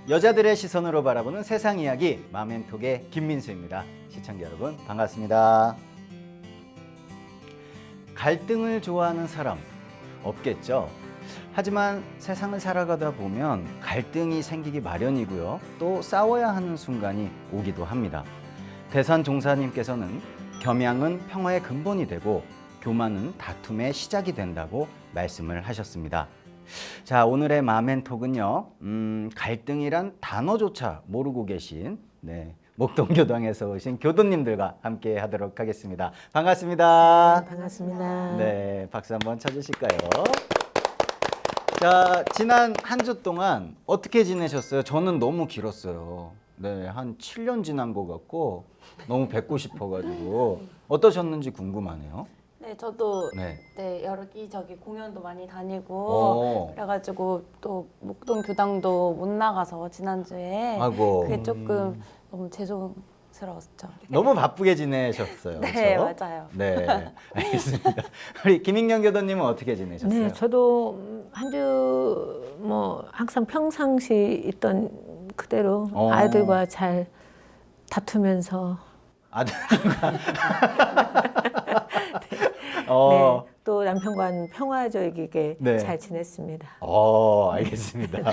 여자들의 시선으로 바라보는 세상 이야기 마멘톡의 김민수입니다. 시청자 여러분 반갑습니다. 갈등을 좋아하는 사람 없겠죠? 하지만 세상을 살아가다 보면 갈등이 생기기 마련이고요. 또 싸워야 하는 순간이 오기도 합니다. 대산 종사님께서는 겸양은 평화의 근본이 되고 교만은 다툼의 시작이 된다고 말씀을 하셨습니다. 자, 오늘의 마멘톡은요, 갈등이란 단어조차 모르고 계신 목동교당에서 오신 교도님들과 함께 하도록 하겠습니다. 반갑습니다. 반갑습니다. 네, 박수 한번 쳐주실까요? 자, 지난 한 주 동안 어떻게 지내셨어요? 저는 너무 길었어요. 네, 한 7년 지난 것 같고 너무 뵙고 싶어가지고 어떠셨는지 궁금하네요. 네, 저도 여기저기 공연도 많이 다니고 그래가지고 또 목동 교당도 못 나가서 지난주에 아이고. 그게 조금 너무 죄송스러웠죠. 너무 바쁘게 지내셨어요. 네, 그렇죠? 맞아요. 네, 알겠습니다. 우리 김인경 교도님은 어떻게 지내셨어요? 네, 저도 한 주 뭐 항상 평상시 있던 그대로 아이들과 잘 다투면서 아들과 네, 또 남편과는 평화적이게 네. 잘 지냈습니다. 알겠습니다.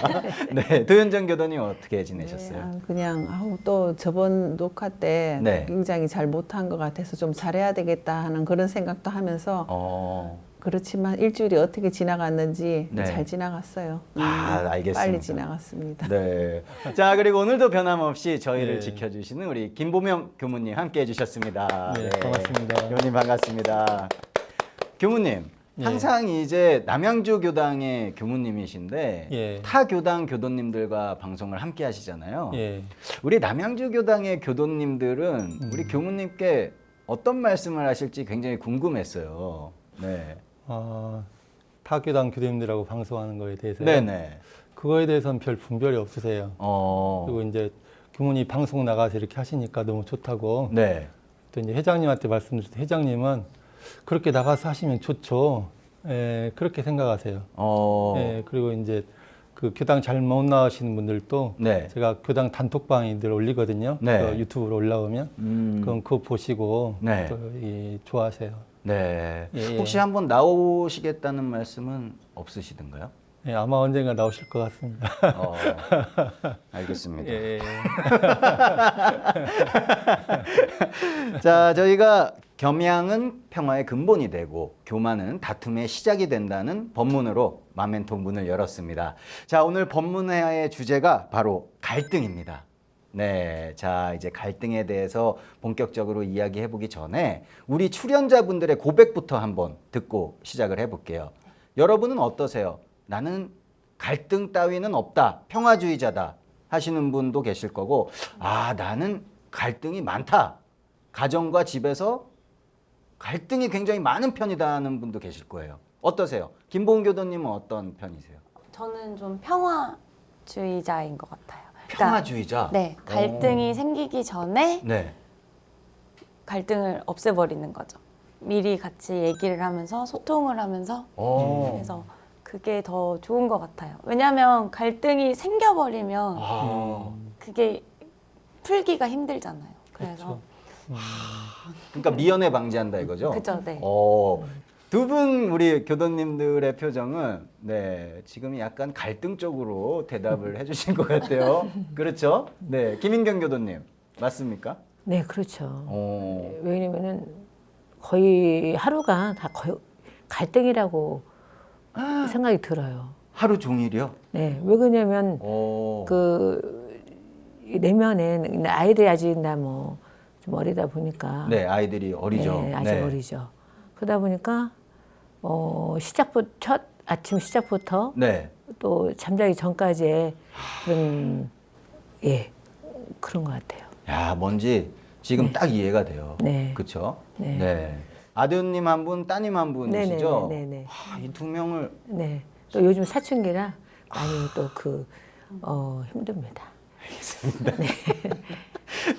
네, 도현정 교도님 어떻게 지내셨어요? 네, 그냥 또 저번 녹화 때 네. 굉장히 잘 못한 것 같아서 좀 잘해야 되겠다 하는 그런 생각도 하면서 그렇지만 일주일이 어떻게 지나갔는지 네. 잘 지나갔어요. 알겠습니다. 빨리 지나갔습니다. 네. 자, 그리고 오늘도 변함없이 저희를 네. 지켜주시는 우리 김보명 교무님 함께 해주셨습니다. 네, 반갑습니다. 교무님 반갑습니다. 교무님, 네. 항상 이제 남양주 교당의 교무님이신데 예. 타 교당 교도님들과 방송을 함께 하시잖아요. 예. 우리 남양주 교당의 교도님들은 우리 교무님께 어떤 말씀을 하실지 굉장히 궁금했어요. 네. 타교당 교도님들하고 방송하는 거에 대해서요. 네네. 그거에 대해서는 별 분별이 없으세요. 그리고 이제 교문이 방송 나가서 이렇게 하시니까 너무 좋다고. 네. 또 이제 회장님한테 말씀드릴 때 회장님은 그렇게 나가서 하시면 좋죠. 예, 그렇게 생각하세요. 예, 그리고 이제 그 교당 잘 못 나가시는 분들도 네. 제가 교당 단톡방에 늘 올리거든요. 네. 그 유튜브로 올라오면 그럼 그거 보시고 네. 또 좋아하세요. 네. 예, 예. 혹시 한번 나오시겠다는 말씀은 없으시던가요? 예, 아마 언젠가 나오실 것 같습니다. 알겠습니다. 예. 자, 저희가 겸양은 평화의 근본이 되고 교만은 다툼의 시작이 된다는 법문으로 마멘톡 문을 열었습니다. 자, 오늘 법문회의 주제가 바로 갈등입니다. 네, 자, 이제 갈등에 대해서 본격적으로 이야기해 보기 전에 우리 출연자분들의 고백부터 한번 듣고 시작을 해 볼게요. 여러분은 어떠세요? 나는 갈등 따위는 없다, 평화주의자다 하시는 분도 계실 거고, 나는 갈등이 많다, 가정과 집에서 갈등이 굉장히 많은 편이다 하는 분도 계실 거예요. 어떠세요? 김보은 교도님은 어떤 편이세요? 저는 좀 평화주의자인 것 같아요. 평화주의자? 네, 갈등이 생기기 전에 네. 갈등을 없애버리는 거죠. 미리 같이 얘기를 하면서 소통을 하면서 그래서 그게 더 좋은 것 같아요. 왜냐하면 갈등이 생겨버리면 그게 풀기가 힘들잖아요. 그래서 그러니까 미연에 방지한다 이거죠? 그죠, 네. 두 분 우리 교도님들의 표정은 지금 약간 갈등 쪽으로 대답을 해주신 것 같아요. 그렇죠? 네, 김인경 교도님 맞습니까? 네, 그렇죠. 왜냐면은 거의 하루가 다 거의 갈등이라고 생각이 들어요. 하루 종일이요? 네, 왜 그러냐면 그 내면엔 아이들이 아직 좀 어리다 보니까 네, 아이들이 어리죠. 네, 아직 어리죠. 그러다 보니까 첫 아침 시작부터 또 잠자기 전까지의 그런 것 같아요. 야, 뭔지 지금 딱 이해가 돼요. 네. 그렇죠? 네. 아드님 한 분, 따님 한 분이시죠? 네네네. 이 두 명을 네. 또 요즘 사춘기라 많이 힘듭니다. 알겠습니다.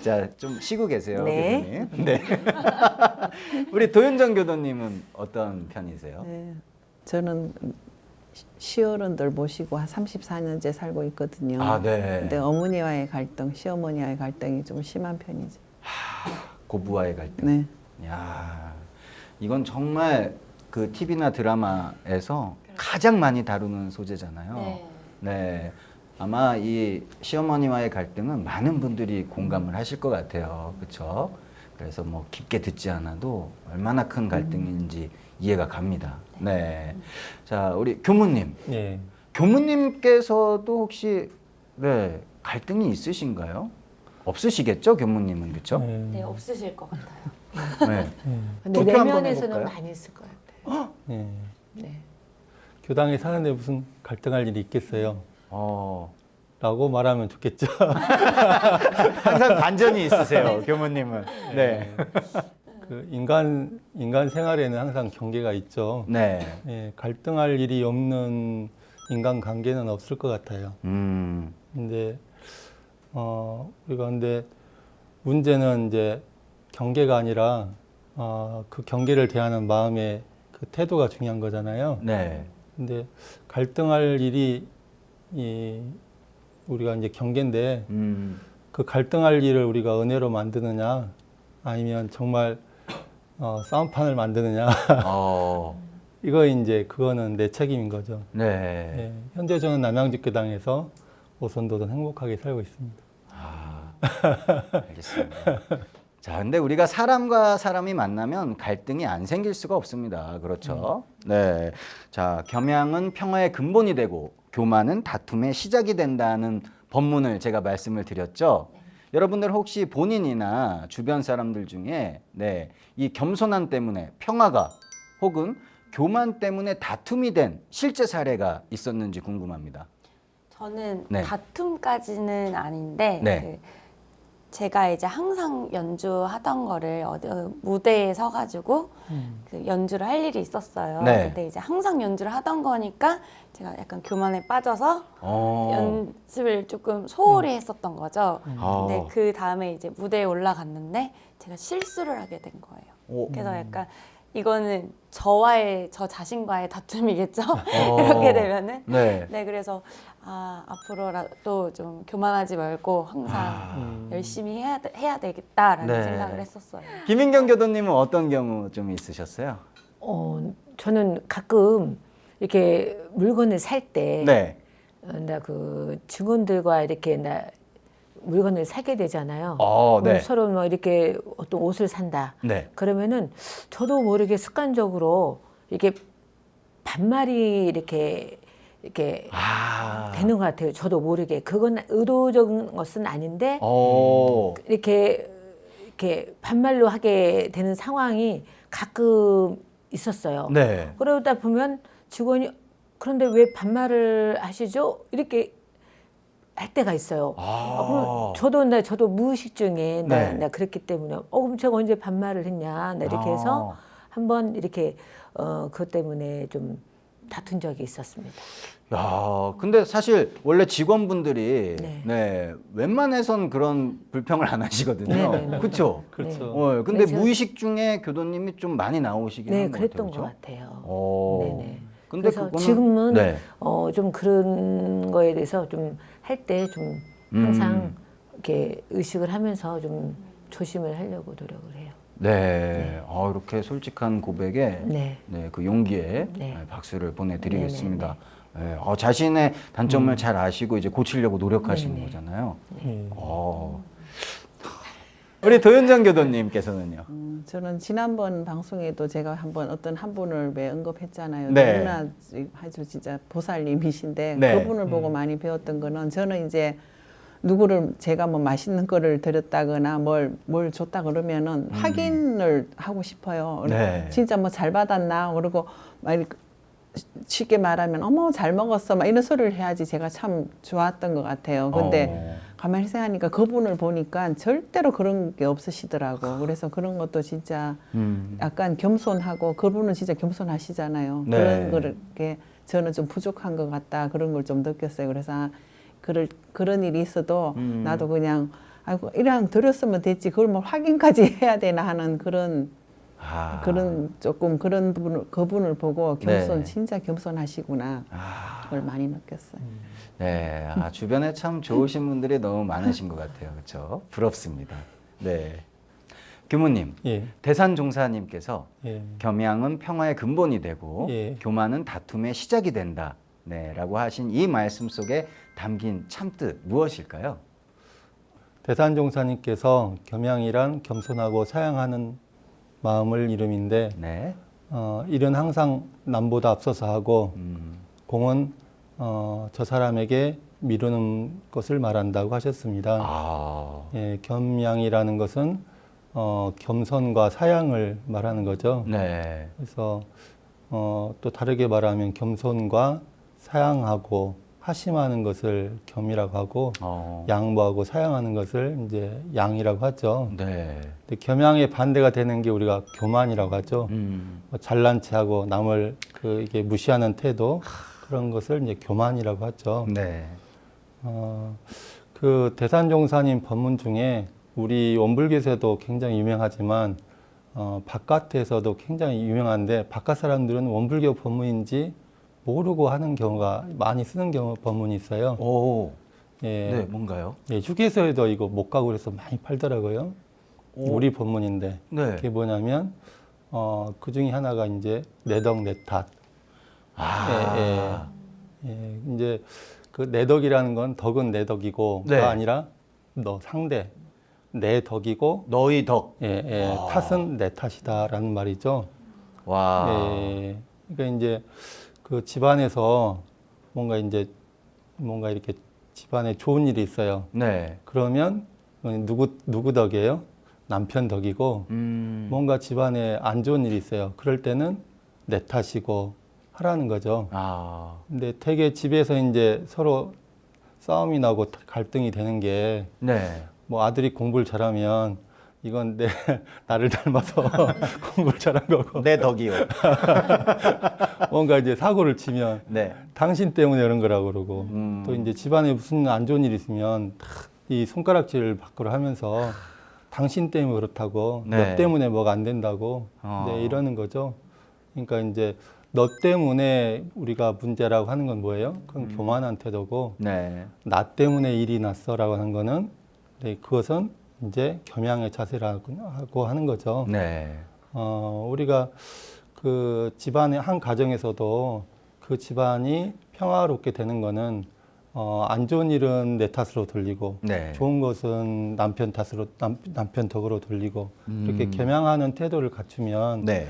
자, 좀 쉬고 계세요, 네. 교수님. 네. 우리 도현정 교도님은 어떤 편이세요? 네, 저는 시어른들 모시고 한 34년째 살고 있거든요. 아, 네. 근데 어머니와의 갈등, 시어머니와의 갈등이 좀 심한 편이죠. 고부와의 갈등. 네. 야, 이건 정말 그 TV나 드라마에서 가장 많이 다루는 소재잖아요. 네. 네. 아마 이 시어머니와의 갈등은 많은 분들이 공감을 하실 것 같아요. 그렇죠? 그래서 뭐 깊게 듣지 않아도 얼마나 큰 갈등인지 이해가 갑니다. 네. 자, 우리 교무님. 예. 교무님께서도 혹시 네, 갈등이 있으신가요? 없으시겠죠, 교무님은. 그렇죠? 네, 없으실 것 같아요. 네. 근데 투표 한번 내면에서는 해볼까요? 많이 있을 것 같아요. 예. 네. 교당에 사는데 무슨 갈등할 일이 있겠어요? 라고 말하면 좋겠죠. 항상 반전이 있으세요, 교무님은. 네. 그 인간 생활에는 항상 경계가 있죠. 네. 예, 갈등할 일이 없는 인간 관계는 없을 것 같아요. 근데 우리가 근데 문제는 이제 경계가 아니라 그 경계를 대하는 마음의 그 태도가 중요한 거잖아요. 네. 근데 갈등할 일이 우리가 이제 경계인데 그 갈등할 일을 우리가 은혜로 만드느냐 아니면 정말 싸움판을 만드느냐 이거 이제 그거는 내 책임인 거죠. 네. 예, 현재 저는 남양주교당에서 오손도손 행복하게 살고 있습니다. 알겠습니다. 자, 근데 우리가 사람과 사람이 만나면 갈등이 안 생길 수가 없습니다. 그렇죠? 네. 자, 겸양은 평화의 근본이 되고 교만은 다툼의 시작이 된다는 법문을 제가 말씀을 드렸죠. 여러분들 혹시 본인이나 주변 사람들 중에 네, 이 겸손함 때문에 평화가 혹은 교만 때문에 다툼이 된 실제 사례가 있었는지 궁금합니다. 저는 네. 다툼까지는 아닌데 네. 제가 이제 항상 연주하던 거를 무대에 서가지고 그 연주를 할 일이 있었어요. 네. 근데 이제 항상 연주를 하던 거니까 제가 약간 교만에 빠져서 연습을 조금 소홀히 했었던 거죠. 근데 그 다음에 이제 무대에 올라갔는데 제가 실수를 하게 된 거예요. 그래서 약간 이거는 저 자신과의 다툼이겠죠? 이렇게 되면은. 네. 네, 그래서 앞으로라도 좀 교만하지 말고 항상 열심히 해야 되겠다라는 네. 생각을 했었어요. 김인경 교도님은 어떤 경우 좀 있으셨어요? 저는 가끔 이렇게 물건을 살 때 네. 나 그 직원들과 이렇게 나 물건을 사게 되잖아요. 네. 서로 뭐 이렇게 어떤 옷을 산다. 네. 그러면은 저도 모르게 습관적으로 이렇게 반말이 이렇게 되는 것 같아요. 저도 모르게. 그건 의도적인 것은 아닌데 이렇게 반말로 하게 되는 상황이 가끔 있었어요. 네. 그러다 보면 직원이 그런데 왜 반말을 하시죠? 이렇게 할 때가 있어요. 그럼 저도 무의식 중에 나 그랬기 때문에 그럼 제가 언제 반말을 했냐 나 이렇게 해서 한번 이렇게 그것 때문에 좀 다툰 적이 있었습니다. 야, 근데 사실 원래 직원분들이 네. 웬만해선 그런 불평을 안 하시거든요. 네네네. 그렇죠? 그렇죠. 근데 그래서- 무의식 중에 교도님이 좀 많이 나오시긴 네, 한 것 그랬던 같아요. 것 같아요. 그렇죠? 네네. 근데 그래서 그거는- 지금은 네. 좀 그런 거에 대해서 좀 할 때 좀 항상 이렇게 의식을 하면서 좀 조심을 하려고 노력을 해요. 네. 이렇게 솔직한 고백에 네. 네, 그 용기에 네. 박수를 보내드리겠습니다. 네, 자신의 단점을 잘 아시고 이제 고치려고 노력하시는 네네. 거잖아요. 예. 우리 도윤정 교도님께서는요. 저는 지난번 방송에도 제가 한번 한 분을 왜 언급했잖아요. 네. 너무나 아주 진짜 보살님이신데 네. 그분을 보고 많이 배웠던 거는 저는 이제 누구를 제가 뭐 맛있는 거를 드렸다거나 뭘 줬다 그러면은 확인을 하고 싶어요. 네. 진짜 뭐 잘 받았나 그러고 막 이렇게 쉽게 말하면 어머 잘 먹었어 막 이런 소리를 해야지 제가 참 좋았던 것 같아요. 근데 가만히 생각하니까 그분을 보니까 절대로 그런 게 없으시더라고. 그래서 그런 것도 진짜 약간 겸손하고 그분은 진짜 겸손하시잖아요. 네. 그런 거를 이렇게 저는 좀 부족한 것 같다 그런 걸 좀 느꼈어요. 그래서 그런 일이 있어도 나도 그냥 아이고 이랑 드렸으면 됐지 그걸 뭐 확인까지 해야 되나 하는 그런 아. 그런 조금 그런 부분 그분을 보고 겸손 네. 진짜 겸손하시구나 그걸 많이 느꼈어요. 네, 주변에 참 좋으신 분들이 너무 많으신 것 같아요. 그렇죠? 부럽습니다. 네. 교무님, 예, 대산종사님께서 예. 겸양은 평화의 근본이 되고 예. 교만은 다툼의 시작이 된다. 네, 라고 하신 이 말씀 속에 담긴 참뜻 무엇일까요? 대산종사님께서 겸양이란 겸손하고 사양하는 마음을 이름인데 네. 일은 항상 남보다 앞서서 하고 공은 저 사람에게 미루는 것을 말한다고 하셨습니다. 아, 예, 겸양이라는 것은 겸손과 사양을 말하는 거죠. 네. 그래서 또 다르게 말하면 겸손과 사양하고 하심하는 것을 겸이라고 하고 양보하고 사양하는 것을 이제 양이라고 하죠. 네. 근데 겸양의 반대가 되는 게 우리가 교만이라고 하죠. 뭐 잘난 체하고 남을 이게 무시하는 태도 그런 것을 이제 교만이라고 하죠. 네. 그 대산종사님 법문 중에 우리 원불교에서도 굉장히 유명하지만 바깥에서도 굉장히 유명한데 바깥 사람들은 원불교 법문인지 모르고 하는 경우가 많이 쓰는 경우 법문이 있어요. 오, 예, 네, 뭔가요? 예, 휴게소에도 이거 못 가고 그래서 많이 팔더라고요. 오. 우리 법문인데 네. 그게 뭐냐면 그 중에 하나가 이제 내덕 내탓. 아, 예, 이제 그 내덕이라는 건 덕은 내 덕이고가 네. 아니라 너 상대 내 덕이고 너희 덕. 탓은 내 탓이다라는 말이죠. 와. 예, 그러니까 이제 그 집안에서 뭔가 이렇게 집안에 좋은 일이 있어요. 네. 그러면 누구 덕이에요? 남편 덕이고 뭔가 집안에 안 좋은 일이 있어요. 그럴 때는 내 탓이고 하라는 거죠. 아, 근데 되게 집에서 이제 서로 싸움이 나고 갈등이 되는 게 네. 뭐 아들이 공부를 잘하면 이건 나를 닮아서 공부를 잘한 거고 내 덕이요. 뭔가 이제 사고를 치면 네. 당신 때문에 그런 거라고 그러고 또 이제 집안에 무슨 안 좋은 일이 있으면 이 손가락질 밖으로 하면서 당신 때문에 그렇다고 네. 너 때문에 뭐가 안 된다고 네, 이러는 거죠. 그러니까 이제 너 때문에 우리가 문제라고 하는 건 뭐예요? 그건 교만한 태도고 네. 나 때문에 일이 났어라고 하는 거는 네, 그것은 이제 겸양의 자세라고 하는 거죠. 네. 우리가 그 집안의 한 가정에서도 그 집안이 평화롭게 되는 거는 안 좋은 일은 내 탓으로 돌리고 네. 좋은 것은 남편 남편 덕으로 돌리고 이렇게 겸양하는 태도를 갖추면 네.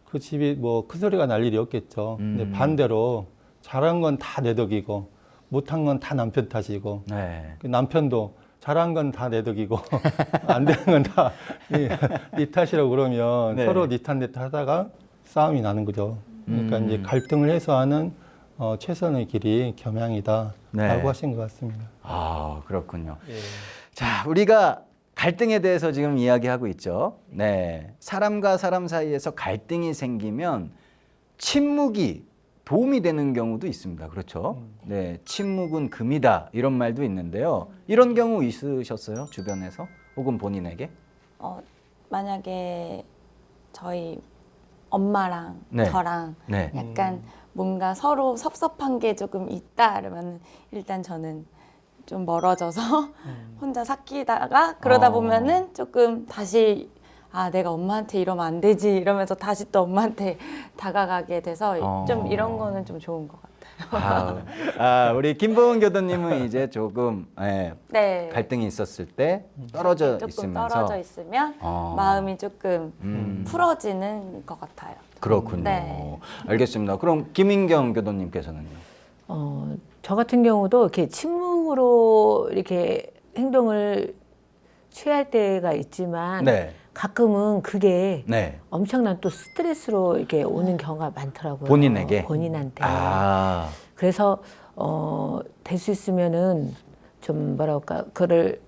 그 집이 뭐 큰 소리가 날 일이 없겠죠. 근데 반대로 잘한 건 다 내 덕이고 못한 건 다 남편 탓이고 네. 그 남편도 잘한 건 다 내 덕이고 안 되는 건 다 네 탓이라고 그러면 네. 서로 네 탓 내 탓 하다가 싸움이 나는 거죠. 그러니까 이제 갈등을 해소하는 최선의 길이 겸양이다라고 네. 하신 것 같습니다. 아, 그렇군요. 예. 자, 우리가 갈등에 대해서 지금 이야기하고 있죠. 네. 사람과 사람 사이에서 갈등이 생기면 침묵이 도움이 되는 경우도 있습니다. 그렇죠? 네. 침묵은 금이다. 이런 말도 있는데요. 이런 경우 있으셨어요? 주변에서? 혹은 본인에게? 만약에 저희 엄마랑 네. 저랑 네. 약간 뭔가 서로 섭섭한 게 조금 있다 그러면 일단 저는 좀 멀어져서 혼자 삭히다가 그러다 보면은 조금 다시 내가 엄마한테 이러면 안 되지 이러면서 다시 또 엄마한테 다가가게 돼서 좀 이런 거는 좀 좋은 것 같아요. 우리 김보은 교도님은 이제 조금 네. 갈등이 있었을 때 떨어져 조금 있으면서 떨어져 있으면 마음이 조금 풀어지는 것 같아요. 그렇군요. 네. 알겠습니다. 그럼 김인경 교도님께서는요? 저 같은 경우도 이렇게 침묵으로 이렇게 행동을 취할 때가 있지만 네. 가끔은 그게 네. 엄청난 또 스트레스로 이렇게 오는 경우가 많더라고요. 본인에게? 본인한테. 그래서 될 수 있으면은 좀 뭐랄까 그를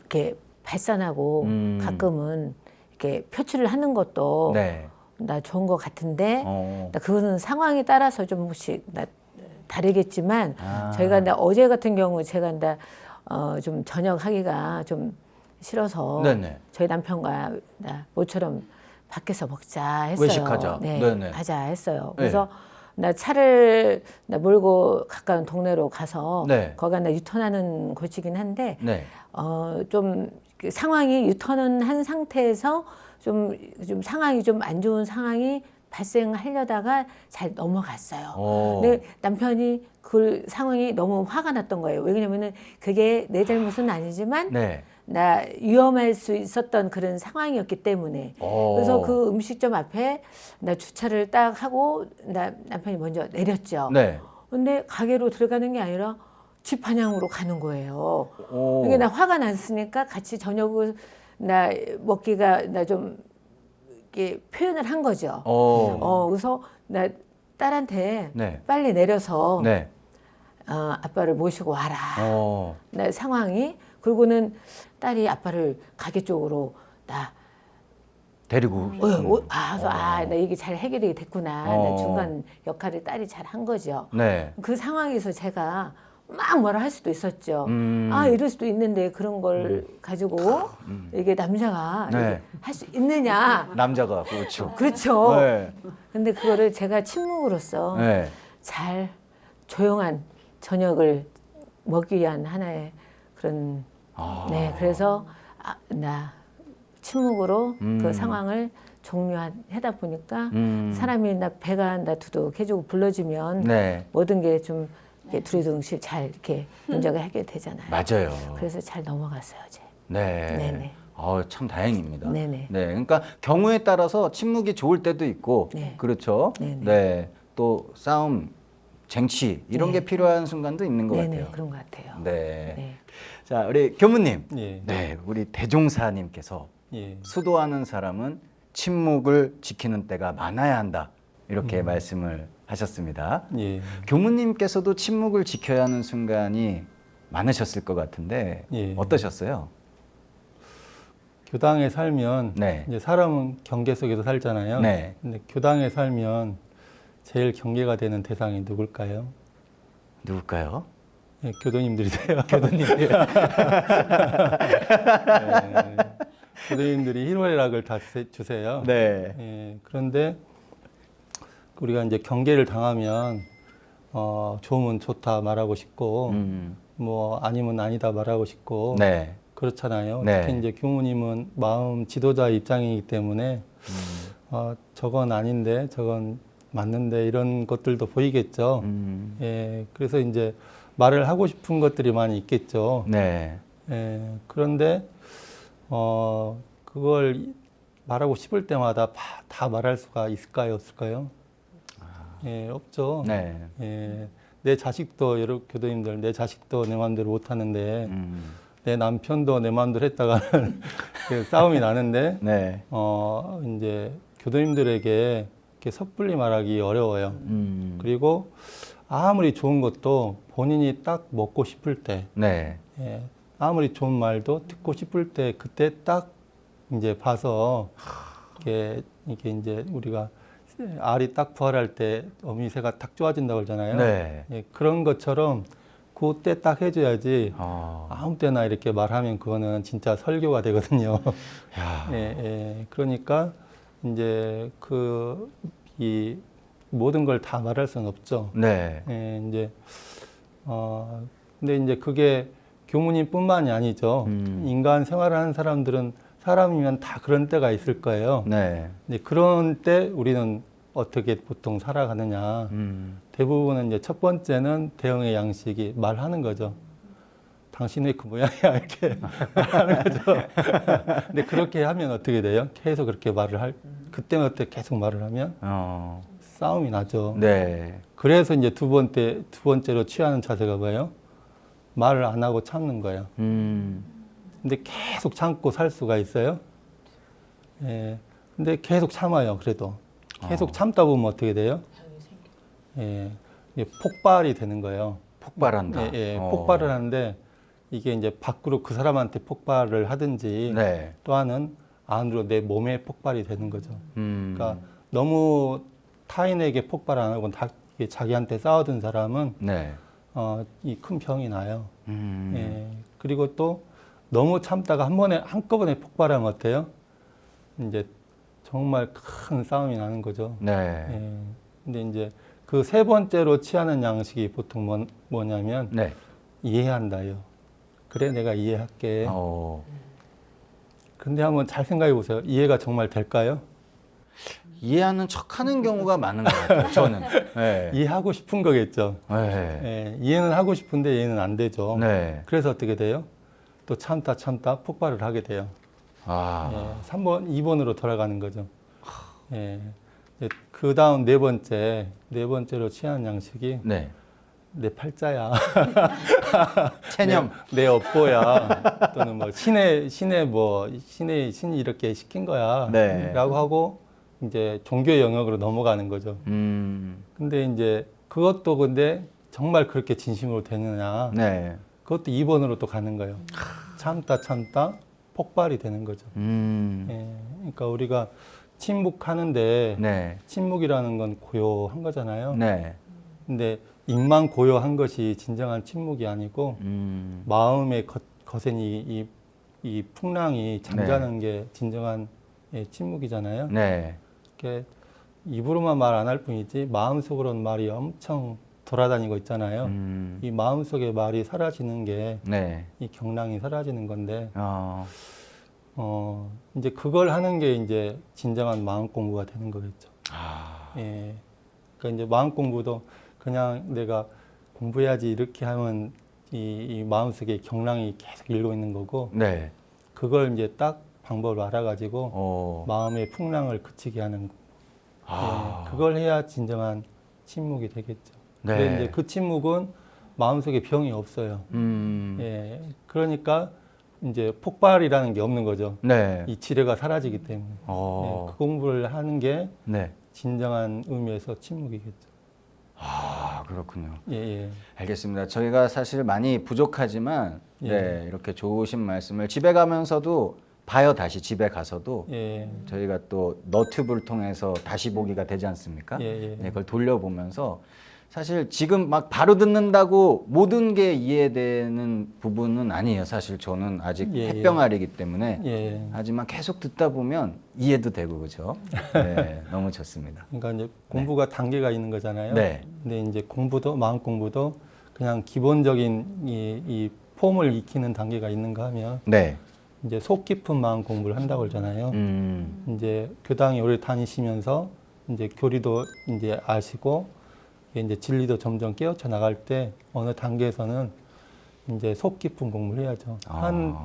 이렇게 발산하고 가끔은 이렇게 표출을 하는 것도 네. 나 좋은 것 같은데 나 그거는 상황에 따라서 좀씩 다르겠지만 저희가 어제 같은 경우 제가 좀 저녁 하기가 좀 싫어서 네네. 저희 남편과 모처럼 밖에서 먹자 했어요. 외식하자. 네, 네네. 하자 했어요. 그래서 나 차를 몰고 가까운 동네로 가서 네. 거기가 나 유턴하는 곳이긴 한데 네. 좀그 상황이 유턴은 한 상태에서 좀 상황이 좀 안 좋은 상황이 발생하려다가 잘 넘어갔어요. 근데 남편이 그 상황이 너무 화가 났던 거예요. 왜냐면은 그게 내 잘못은 아니지만 네. 나 위험할 수 있었던 그런 상황이었기 때문에. 그래서 그 음식점 앞에 나 주차를 딱 하고 남편이 먼저 내렸죠. 네. 근데 가게로 들어가는 게 아니라 집 방향으로 가는 거예요. 오. 이게 나 화가 났으니까 같이 저녁을 나 먹기가 나 좀 이렇게 표현을 한 거죠. 그래서 나 딸한테 네. 빨리 내려서 네. 아빠를 모시고 와라. 어. 나 상황이 그리고는 딸이 아빠를 가게 쪽으로 나 데리고. 그래서 나 이게 잘 해결이 됐구나. 나 중간 역할을 딸이 잘 한 거죠. 네. 그 상황에서 제가 막 뭐라 할 수도 있었죠. 음. 이럴 수도 있는데 그런 걸 가지고 이게 남자가 네. 할 수 있느냐. 남자가 그렇죠. 그렇죠. 네. 근데 그거를 제가 침묵으로써 네. 잘 조용한 저녁을 먹기 위한 하나의 그런 네, 그래서 나 침묵으로 그 상황을 종료하다 보니까 사람이 나 배가 나 두둑해지고 불러주면 네. 모든 게 좀 두리둥실 잘 이렇게 문제가 해결되잖아요. 맞아요. 그래서 잘 넘어갔어요, 제. 네. 네네. 참 다행입니다. 네네. 네. 그러니까 경우에 따라서 침묵이 좋을 때도 있고, 네. 그렇죠. 네네. 네. 또 싸움, 쟁취 이런 네. 게 필요한 순간도 있는 것 네네, 같아요. 그런 것 같아요. 네. 네. 자, 우리 교무님. 예. 네. 우리 대종사님께서 예. 수도하는 사람은 침묵을 지키는 때가 많아야 한다. 이렇게 말씀을 하셨습니다. 예. 교무님께서도 침묵을 지켜야 하는 순간이 많으셨을 것 같은데 예. 어떠셨어요? 교당에 살면 네. 이제 사람은 경계 속에서 살잖아요. 네. 근데 교당에 살면 제일 경계가 되는 대상이 누굴까요? 누굴까요? 예, 교도님들이세요. 교도님들. 네. 교도님들이 희로애락을 다 주세요. 네. 예, 그런데 우리가 이제 경계를 당하면 좋으면 좋다 말하고 싶고 뭐 아니면 아니다 말하고 싶고 네. 그렇잖아요. 네. 특히 이제 교무님은 마음 지도자 입장이기 때문에 저건 아닌데 저건 맞는데 이런 것들도 보이겠죠. 예, 그래서 이제 말을 하고 싶은 것들이 많이 있겠죠. 네. 예, 그런데 그걸 말하고 싶을 때마다 다 말할 수가 있을까요, 없을까요? 예, 없죠. 네. 예, 내 자식도 여러 교도님들 내 자식도 내 마음대로 못 하는데 내 남편도 내 마음대로 했다가는 그 싸움이 나는데 네. 이제 교도님들에게 이렇게 섣불리 말하기 어려워요. 그리고 아무리 좋은 것도 본인이 딱 먹고 싶을 때, 네. 예, 아무리 좋은 말도 듣고 싶을 때 그때 딱 이제 봐서 이게 이제 우리가 알이 딱 부활할 때 어미새가 딱 좋아진다고 그러잖아요. 네. 예, 그런 것처럼 그때 딱 해줘야지 아. 아무 때나 이렇게 말하면 그거는 진짜 설교가 되거든요. 야. 예, 예. 그러니까 이제 이 모든 걸 다 말할 수는 없죠. 네. 예, 이제 근데 이제 그게 교무님뿐만이 아니죠. 인간 생활을 하는 사람들은 사람이면 다 그런 때가 있을 거예요. 네. 근데 그런 때 우리는 어떻게 보통 살아가느냐. 대부분은 이제 첫 번째는 대응의 양식이 말하는 거죠. 당신 왜 그 모양이야? 이렇게 말하는 거죠. 근데 그렇게 하면 어떻게 돼요? 계속 그렇게 그때는 어떻게 계속 말을 하면 싸움이 나죠. 네. 그래서 이제 두 번째로 취하는 자세가 뭐예요? 말을 안 하고 참는 거예요. 근데 계속 참고 살 수가 있어요? 예. 근데 계속 참아요, 그래도. 계속 참다 보면 어떻게 돼요? 예. 이게 폭발이 되는 거예요. 폭발한다. 예, 예. 폭발을 하는데 이게 이제 밖으로 그 사람한테 폭발을 하든지 네. 또한은 안으로 내 몸에 폭발이 되는 거죠. 그러니까 너무 타인에게 폭발 안 하고 이게 자기한테 싸우던 사람은 네. 이 큰 병이 나요. 예. 그리고 또 너무 참다가 한꺼번에 폭발하면 어때요? 이제 정말 큰 싸움이 나는 거죠. 네. 예. 근데 이제 그 세 번째로 취하는 양식이 보통 뭐냐면 네. 이해한다요. 그래, 내가 이해할게. 어. 근데 한번 잘 생각해 보세요. 이해가 정말 될까요? 이해하는 척하는 경우가 많은 것 같아요. 저는. 네. 이해하고 싶은 거겠죠. 네. 예, 이해는 하고 싶은데 이해는 안 되죠. 네. 그래서 어떻게 돼요? 또 참다 폭발을 하게 돼요. 아. 예, 3번, 2번으로 돌아가는 거죠. 예. 그 다음 네 번째로 취하는 양식이 네. 내 팔자야. 체념. 내 업보야. 또는 뭐 신이 이렇게 시킨 거야. 네. 라고 하고 이제 종교 영역으로 넘어가는 거죠. 근데 이제 그것도 근데 정말 그렇게 진심으로 되느냐. 네. 그것도 2번으로 또 가는 거예요. 참다 폭발이 되는 거죠. 예. 그러니까 우리가 침묵하는데 네. 침묵이라는 건 고요한 거잖아요. 네. 근데 입만 고요한 것이 진정한 침묵이 아니고 마음의 거센 이 풍랑이 잠자는 게 진정한 침묵이잖아요. 네. 이렇게 입으로만 말 안 할 뿐이지 마음속으로는 말이 엄청 돌아다니고 있잖아요. 이 마음속의 말이 사라지는 게 네. 이 경랑이 사라지는 건데 어. 이제 그걸 하는 게 이제 진정한 마음 공부가 되는 거겠죠. 아. 예. 그러니까 이제 마음 공부도 그냥 내가 공부해야지 이렇게 하면 이 마음속에 경랑이 계속 일고 있는 거고 네. 그걸 이제 딱 방법을 알아가지고 어. 마음의 풍랑을 그치게 하는 거. 아. 예. 그걸 해야 진정한 침묵이 되겠죠. 네. 근데 이제 그 침묵은 마음속에 병이 없어요. 예. 그러니까 이제 폭발이라는 게 없는 거죠. 네. 이 지뢰가 사라지기 때문에. 어. 예. 그 공부를 하는 게 네. 진정한 의미에서 침묵이겠죠. 아, 그렇군요. 예, 예. 알겠습니다. 저희가 사실 많이 부족하지만 예. 네, 이렇게 좋으신 말씀을 집에 가면서도 봐요. 다시 집에 가서도 예. 저희가 또 너튜브를 통해서 다시 보기가 되지 않습니까? 예, 예. 네, 그걸 돌려보면서 사실 지금 막 바로 듣는다고 모든 게 이해되는 부분은 아니에요. 사실 저는 아직 예, 예. 햇병아리이기 때문에 예. 하지만 계속 듣다 보면 이해도 되고 그죠? 네, 너무 좋습니다. 그러니까 이제 공부가 단계가 있는 거잖아요. 네. 근데 이제 공부도 마음 공부도 그냥 기본적인 이 폼을 익히는 단계가 있는가 하면 네. 이제 속 깊은 마음 공부를 한다고 그러잖아요. 이제 교당에 오래 다니시면서 이제 교리도 이제 아시고 이제 진리도 점점 깨우쳐 나갈 때 어느 단계에서는 이제 속 깊은 공부를 해야죠. 한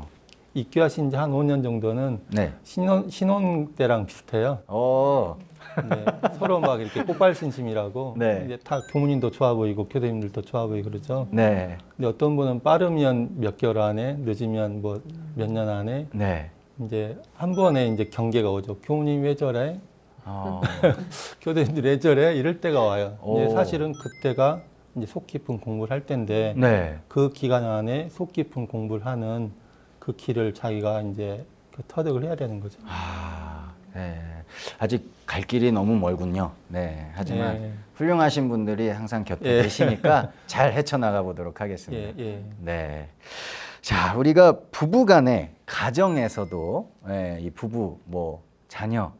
입교하신 지 한 5년 정도는 네. 신혼 때랑 비슷해요. 네, 서로 막 이렇게 꽃발신심이라고 네. 이제 다 교무님도 좋아 보이고 교대님들도 좋아 보이고 그러죠. 네. 근데 어떤 분은 빠르면 몇 개월 안에, 늦으면 뭐 몇 년 안에 네. 이제 한 번에 이제 경계가 오죠. 교무님 왜 저래? 어. 교대님들 왜 저래? 이럴 때가 와요. 오. 이제 사실은 그때가 이제 속 깊은 공부를 할 때인데 네. 그 기간 안에 속 깊은 공부를 하는 그 길을 자기가 이제 그 터득을 해야 되는 거죠. 아, 네. 아직 갈 길이 너무 멀군요. 네. 하지만 예. 훌륭하신 분들이 항상 곁에 예. 계시니까 잘 헤쳐나가 보도록 하겠습니다. 예, 예. 네. 자, 우리가 부부간에 가정에서도 이 부부, 뭐 자녀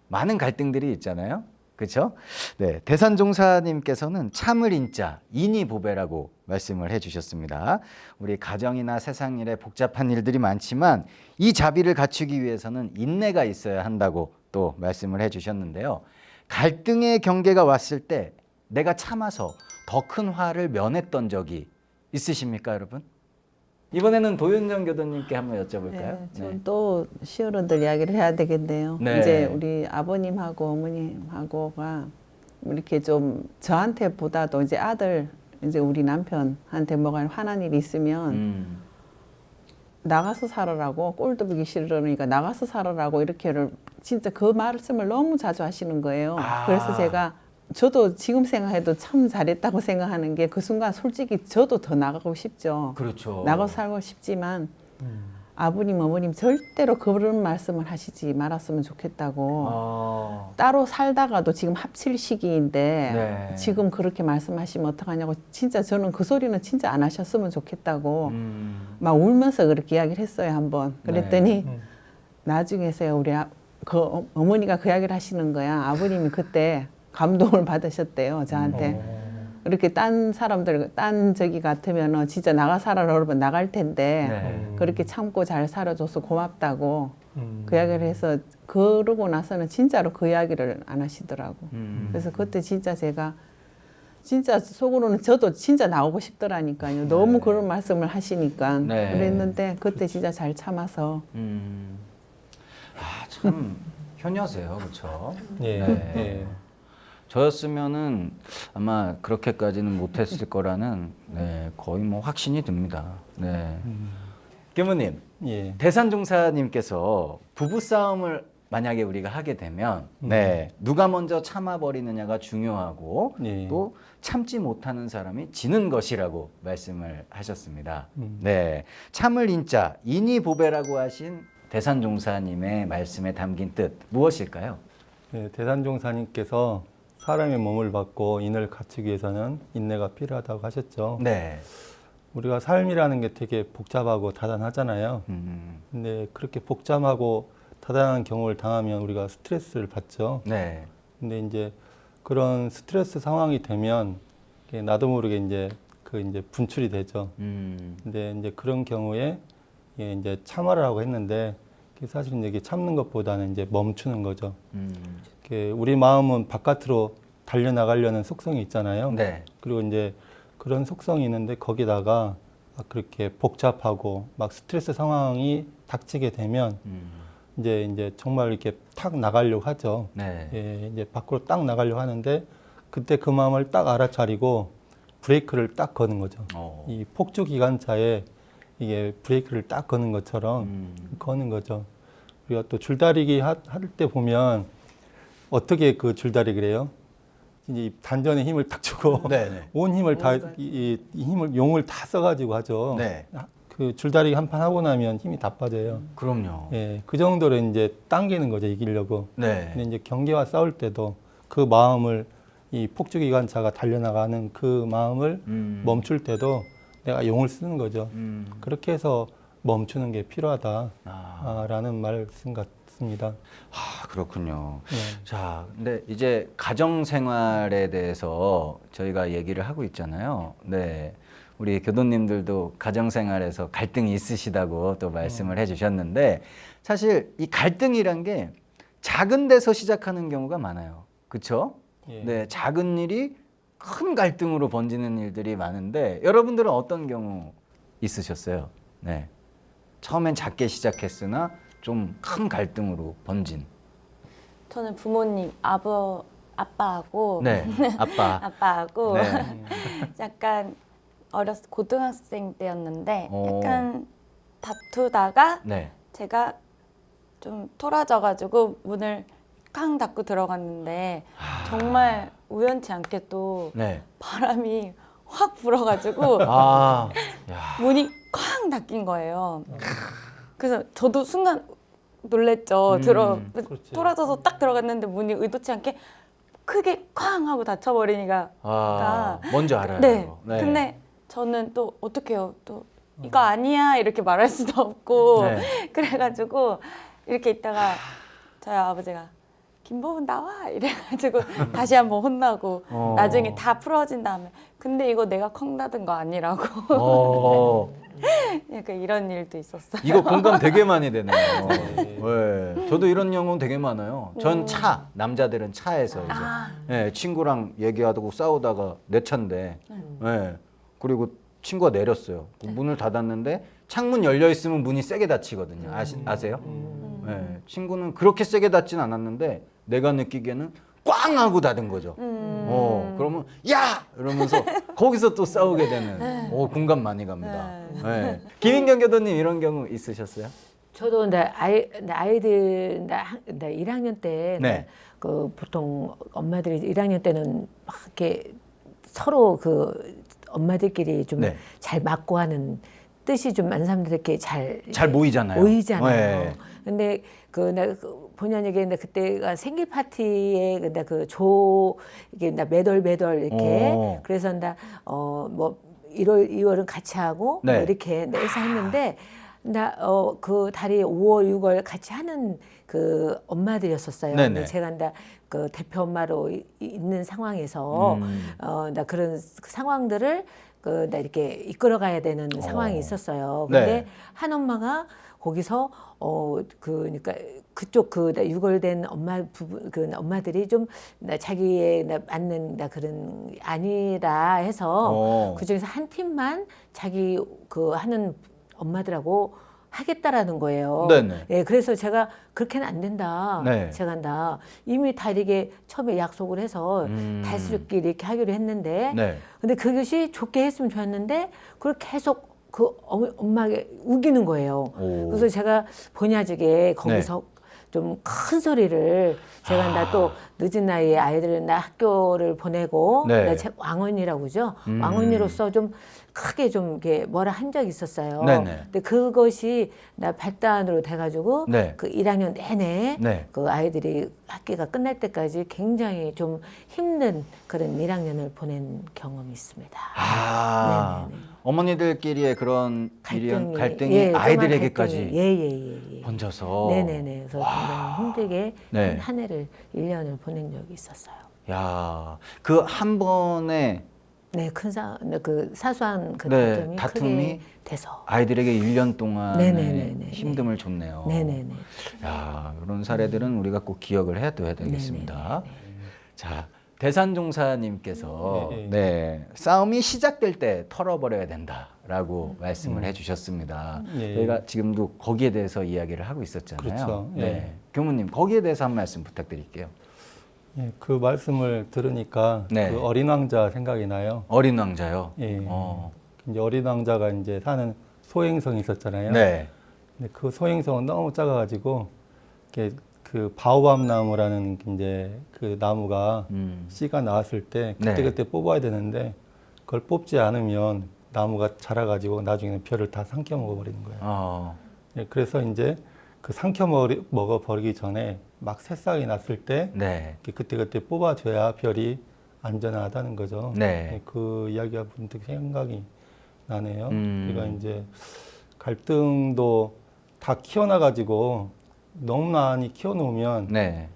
많은 갈등들이 있잖아요. 그렇죠? 네, 대산종사님께서는 참을 인자, 인이보배라고 말씀을 해주셨습니다. 우리 가정이나 세상 일에 복잡한 일들이 많지만 이 자비를 갖추기 위해서는 인내가 있어야 한다고 또 말씀을 해주셨는데요. 갈등의 경계가 왔을 때 내가 참아서 더 큰 화를 면했던 적이 있으십니까, 여러분? 이번에는 도윤정 교도님께 한번 여쭤볼까요? 네, 저는 또 시어른들 이야기를 해야 되겠네요. 네. 이제 우리 아버님하고 어머님하고가 이렇게 좀 저한테 보다도 이제 아들, 이제 우리 남편한테 뭐가 화난 일이 있으면 나가서 살아라고, 꼴도 보기 싫으니까 나가서 살아라고 이렇게를 진짜 그 말씀을 너무 자주 하시는 거예요. 아. 그래서 저도 지금 생각해도 참 잘했다고 생각하는 게 그 순간 솔직히 저도 더 나가고 싶죠. 그렇죠. 나가서 살고 싶지만 아버님, 어머님 절대로 그런 말씀을 하시지 말았으면 좋겠다고. 따로 살다가도 지금 합칠 시기인데 네. 지금 그렇게 말씀하시면 어떡하냐고. 진짜 저는 그 소리는 진짜 안 하셨으면 좋겠다고 막 울면서 그렇게 이야기를 했어요, 한번. 그랬더니 나중에서야 우리 어머니가 그 이야기를 하시는 거야. 아버님이 그때 감동을 받으셨대요, 저한테. 이렇게 딴 사람들, 딴 저기 같으면 진짜 나가 살아라 그러면 나갈 텐데, 네. 그렇게 참고 잘 살아줘서 고맙다고 그 이야기를 해서, 그러고 나서는 진짜로 그 이야기를 안 하시더라고. 그래서 그때 진짜 제가 진짜 속으로는 저도 진짜 나오고 싶더라니까요. 너무 그런 말씀을 하시니까. 네. 그랬는데 그때 진짜 잘 참아서. 아, 참 효녀세요, 그렇죠? 예. 네. 예. 저였으면은 아마 그렇게까지는 못했을 거라는 거의 뭐 확신이 듭니다. 네. 교무님, 예. 대산종사님께서 부부싸움을 만약에 우리가 하게 되면 누가 먼저 참아버리느냐가 중요하고 예. 또 참지 못하는 사람이 지는 것이라고 말씀을 하셨습니다. 네, 참을 인자, 인이보배라고 하신 대산종사님의 말씀에 담긴 뜻 무엇일까요? 네, 대산종사님께서 사람의 몸을 받고 인을 갖추기 위해서는 인내가 필요하다고 하셨죠. 네. 우리가 삶이라는 게 되게 복잡하고 다단하잖아요. 근데 그렇게 복잡하고 다단한 경우를 당하면 우리가 스트레스를 받죠. 네. 근데 이제 그런 스트레스 상황이 되면 이게 나도 모르게 이제 이제 분출이 되죠. 근데 이제 그런 경우에 이게 이제 참아라고 했는데 사실은 이게 참는 것보다는 이제 멈추는 거죠. 우리 마음은 바깥으로 달려나가려는 속성이 있잖아요. 네. 그리고 이제 그런 속성이 있는데 거기다가 막 그렇게 복잡하고 막 스트레스 상황이 닥치게 되면 이제 정말 이렇게 탁 나가려고 하죠. 네. 예, 이제 밖으로 딱 나가려고 하는데 그때 그 마음을 딱 알아차리고 브레이크를 딱 거는 거죠. 이 폭주 기관차에 이게 브레이크를 딱 거는 것처럼 거는 거죠. 우리가 또 줄다리기 할 때 보면 어떻게 그 줄다리기를 해요? 이제 이 단전에 힘을 딱 주고 네네. 온 힘을 다 이 힘을 용을 다 써가지고 하죠. 네. 그 줄다리기 한 판 하고 나면 힘이 다 빠져요. 그럼요. 예, 그 정도로 이제 당기는 거죠, 이기려고. 네. 근데 이제 경계와 싸울 때도 그 마음을 이 폭주기관차가 달려나가는 그 마음을 멈출 때도 내가 용을 쓰는 거죠. 그렇게 해서 멈추는 게 필요하다라는 말씀 같습니다. 아, 그렇군요. 네. 자, 근데 이제 가정 생활에 대해서 저희가 얘기를 하고 있잖아요. 네. 우리 교도님들도 가정 생활에서 갈등이 있으시다고 또 말씀을 해 주셨는데 사실 이 갈등이란 게 작은 데서 시작하는 경우가 많아요. 그렇죠? 예. 네, 작은 일이 큰 갈등으로 번지는 일들이 많은데 여러분들은 어떤 경우 있으셨어요? 네. 처음엔 작게 시작했으나 좀 큰 갈등으로 번진. 저는 부모님, 아빠하고 네. 아빠. 아빠하고 네. 약간 고등학생 때였는데 오. 약간 다투다가 네. 제가 좀 토라져가지고 문을 쾅 닫고 들어갔는데 정말 우연치 않게 또 네. 바람이 확 불어가지고 아. 야. 문이 쾅 닫힌 거예요. 그래서 저도 순간 놀랬죠. 그렇지. 토라져서 딱 들어갔는데 문이 의도치 않게 크게 쾅 하고 닫혀버리니까. 아, 뭔지 알아요. 네. 근데 저는 또 어떡해요. 또 이거 아니야 이렇게 말할 수도 없고 네. 그래가지고 이렇게 있다가 저희 아버지가 김보은 나와 이래가지고 다시 한번 혼나고 나중에 다 풀어진 다음에 근데 이거 내가 쾅 닫은 거 아니라고 약간 이런 일도 있었어요. 이거 공감 되게 많이 되네요. 네. 저도 이런 경우 되게 많아요. 전 차, 남자들은 차에서 이제 네, 친구랑 얘기하고 싸우다가 내 차인데 네. 그리고 친구가 내렸어요. 문을 닫았는데 창문 열려 있으면 문이 세게 닫히거든요. 아세요? 네. 친구는 그렇게 세게 닫진 않았는데 내가 느끼기에는 꽝 하고 닫은 거죠. 그러면 야! 이러면서 거기서 또 싸우게 되는. 공감 많이 갑니다. 네. 김인경 교도님 이런 경우 있으셨어요? 저도 아이들 1학년 때 네. 그 보통 엄마들이 1학년 때는 막 이렇게 서로 그 엄마들끼리 좀 네. 잘 맞고 하는 뜻이 좀 많은 사람들에게 잘 모이잖아요. 모이잖아요. 네. 근데 내가 본의 얘기했는데 그때가 생일 파티에 이게 매달 이렇게 그래서 뭐 1월 2월은 같이 하고 네. 뭐 이렇게 해서 했는데 그 달이 5월, 6월 같이 하는 그 엄마들이었었어요. 네네. 근데 제가 그 대표 엄마로 있는 상황에서 나 그런 상황들을 나 이렇게 이끌어가야 되는 상황이 있었어요. 근데 네. 한 엄마가 거기서 그러니까 그쪽 유골된 그 엄마들이 좀 자기에 맞는 그런 아니라 해서 그 중에서 한 팀만 자기 그 하는 엄마들하고 하겠다라는 거예요. 네네. 예, 그래서 제가 그렇게는 안 된다. 네. 제가 한다. 이미 다 이게 처음에 약속을 해서 다수끼리 이렇게 하기로 했는데, 네. 근데 그것이 좋게 했으면 좋았는데, 그걸 계속 그 엄마에게 우기는 거예요. 오. 그래서 제가 본야직에 거기서 좀 큰 소리를 제가 나 또 늦은 나이에 아이들을 나 학교를 보내고 네. 나 왕언니라고 그러죠. 왕언니로서 좀 크게 좀 이렇게 뭐라 한 적이 있었어요. 네네. 근데 그것이 나 발단으로 돼가지고 네. 그 1학년 내내 네. 그 아이들이 학기가 끝날 때까지 굉장히 좀 힘든 그런 1학년을 보낸 경험이 있습니다. 아, 네네네. 어머니들끼리의 그런 갈등이 예, 아이들에게까지 예. 번져서. 네네네. 그래서 굉장히 힘들게 네. 한 해를 1년을 보낸 적이 있었어요. 야, 그 한 번에 네, 그 사소한 그 네, 다툼이 다툼이 크게 돼서. 아이들에게 1년 동안 네네네네. 힘듦을 줬네요. 네네네. 야, 이런 사례들은 우리가 꼭 기억을 해둬야 되겠습니다. 자, 대산종사님께서 네. 네, 싸움이 시작될 때 털어버려야 된다라고 말씀을 해주셨습니다. 네. 저희가 지금도 거기에 대해서 이야기를 하고 있었잖아요. 그렇죠. 네. 네. 교무님, 거기에 대해서 한 말씀 부탁드릴게요. 예, 그 말씀을 들으니까 네. 그 어린 왕자 생각이 나요. 어린 왕자요. 예. 어. 이제 어린 왕자가 이제 사는 소행성이 있었잖아요. 네. 근데 그 소행성은 너무 작아가지고 이렇게 그 바오밤 나무라는 이제 그 나무가 씨가 나왔을 때 네. 그때 뽑아야 되는데 그걸 뽑지 않으면 나무가 자라가지고 나중에는 벼를 다 삼켜 먹어버리는 거예요. 예, 그래서 이제 그 삼켜 먹어버리기 전에 막 새싹이 났을 때 네. 그때 뽑아줘야 벼리 안전하다는 거죠. 네. 예, 그 이야기가 문득 생각이 나네요. 음. 우리가 이제 갈등도 다 키워놔가지고 너무 많이 키워놓으면 네.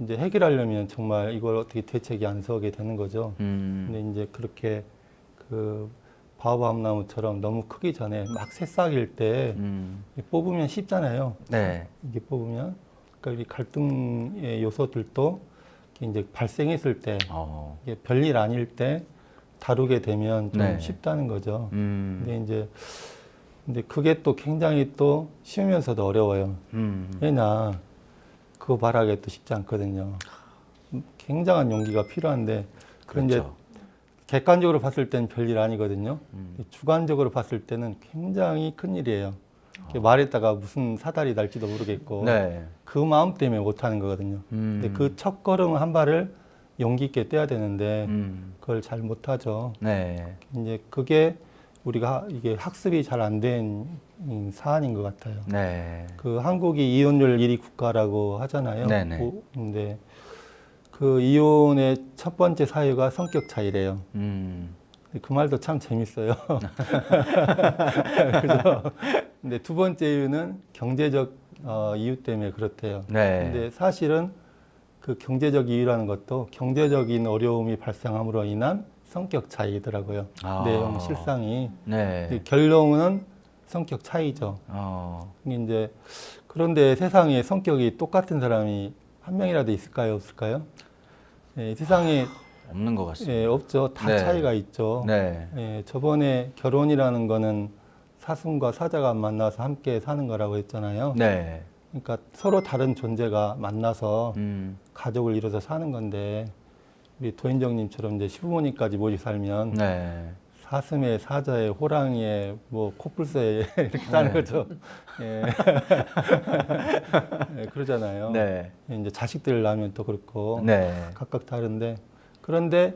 이제 해결하려면 정말 이걸 어떻게 대책이 안 서게 되는 거죠. 음. 근데 이제 그렇게 그 바오밤 나무처럼 너무 크기 전에 막 새싹일 때 뽑으면 쉽잖아요. 네. 이게 뽑으면 그러니까 이 갈등의 요소들도 이제 발생했을 때 이게 별일 아닐 때 다루게 되면 좀 네. 쉽다는 거죠. 근데 그게 또 굉장히 또 쉬우면서도 어려워요. 왜냐 그거 말하기 또 쉽지 않거든요. 굉장한 용기가 필요한데 그런 이제 그렇죠. 객관적으로 봤을 때는 별일 아니거든요. 주관적으로 봤을 때는 굉장히 큰 일이에요. 말했다가 무슨 사달이 날지도 모르겠고 네. 그 마음 때문에 못하는 거거든요. 근데 그 첫 걸음 한 발을 용기 있게 떼야 되는데 그걸 잘 못하죠. 네. 이제 그게 우리가 이게 학습이 잘 안 된 사안인 것 같아요. 네. 그 한국이 이혼율 1위 국가라고 하잖아요. 네네. 근데 그 이혼의 첫 번째 사유가 성격 차이래요. 그 말도 참 재밌어요. 그죠? 근데 두 번째 이유는 경제적 이유 때문에 그렇대요. 네. 근데 사실은 그 경제적 이유라는 것도 경제적인 어려움이 발생함으로 인한 성격 차이더라고요. 내용 실상이. 네. 결론은 성격 차이죠. 이제 그런데 세상에 성격이 똑같은 사람이 한 명이라도 있을까요, 없을까요? 예, 세상에 없는 것 같습니다. 예, 없죠. 다 네. 차이가 있죠. 네. 예, 저번에 결혼이라는 거는 사슴과 사자가 만나서 함께 사는 거라고 했잖아요. 네. 그러니까 서로 다른 존재가 만나서 가족을 이뤄서 사는 건데 우리 도인정님처럼 이제 시부모님까지 모시고 살면 네. 사슴에 사자에 호랑이에 뭐 코뿔소에 이렇게 사는 거죠. 예. 예, 그러잖아요. 네. 이제 자식들 낳으면 또 그렇고 네. 각각 다른데 그런데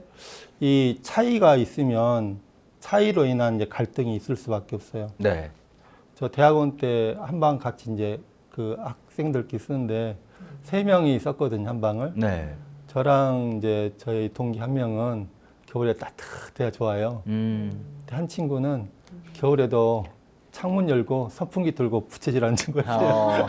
이 차이가 있으면 차이로 인한 이제 갈등이 있을 수밖에 없어요. 네. 저 대학원 때 한 방 같이 이제 그 학생들끼리 쓰는데 3명이 썼거든요, 한 방을. 네. 저랑 이제 저희 동기 한 명은 겨울에 따뜻해야 좋아요. 음. 한 친구는 겨울에도 창문 열고 선풍기 들고 부채질 앉은 거였어요. 어.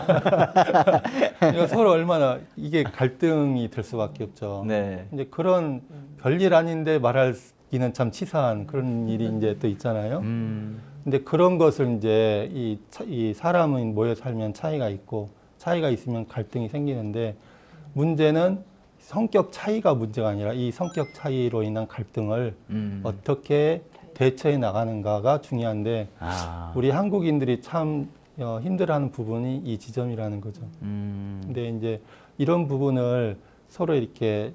이거 서로 얼마나 이게 갈등이 될 수밖에 없죠. 네. 이제 그런 별일 아닌데 말하기는 참 치사한 그런 일이 이제 또 있잖아요. 근데 그런 것을 이제 이 사람은 모여 살면 차이가 있고 차이가 있으면 갈등이 생기는데 문제는 성격 차이가 문제가 아니라 이 성격 차이로 인한 갈등을 어떻게 대처해 나가는가가 중요한데 아. 우리 한국인들이 참 힘들어하는 부분이 이 지점이라는 거죠. 근데 이제 이런 부분을 서로 이렇게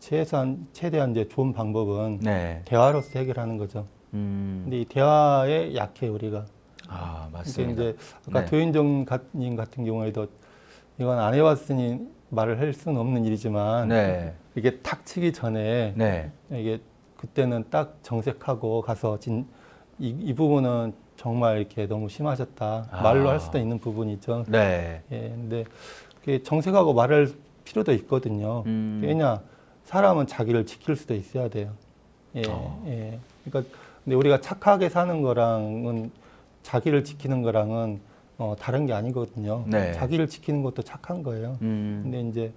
최대한 이제 좋은 방법은 네. 대화로서 해결하는 거죠. 근데 이 대화에 약해 우리가. 아, 근데 맞습니다. 이제 아까 네. 도윤정님 같은 경우에도 이건 안 해봤으니 말을 할 수는 없는 일이지만 네. 이게 탁 치기 전에 네. 이게 그때는 딱 정색하고 가서 이 부분은 정말 이렇게 너무 심하셨다. 아. 말로 할 수도 있는 부분이죠. 네. 예, 근데 그게 정색하고 말할 필요도 있거든요. 왜냐, 사람은 자기를 지킬 수도 있어야 돼요. 예, 예. 그러니까 근데 우리가 착하게 사는 거랑은 자기를 지키는 거랑은 다른 게 아니거든요. 네. 자기를 지키는 것도 착한 거예요. 음. 근데 이제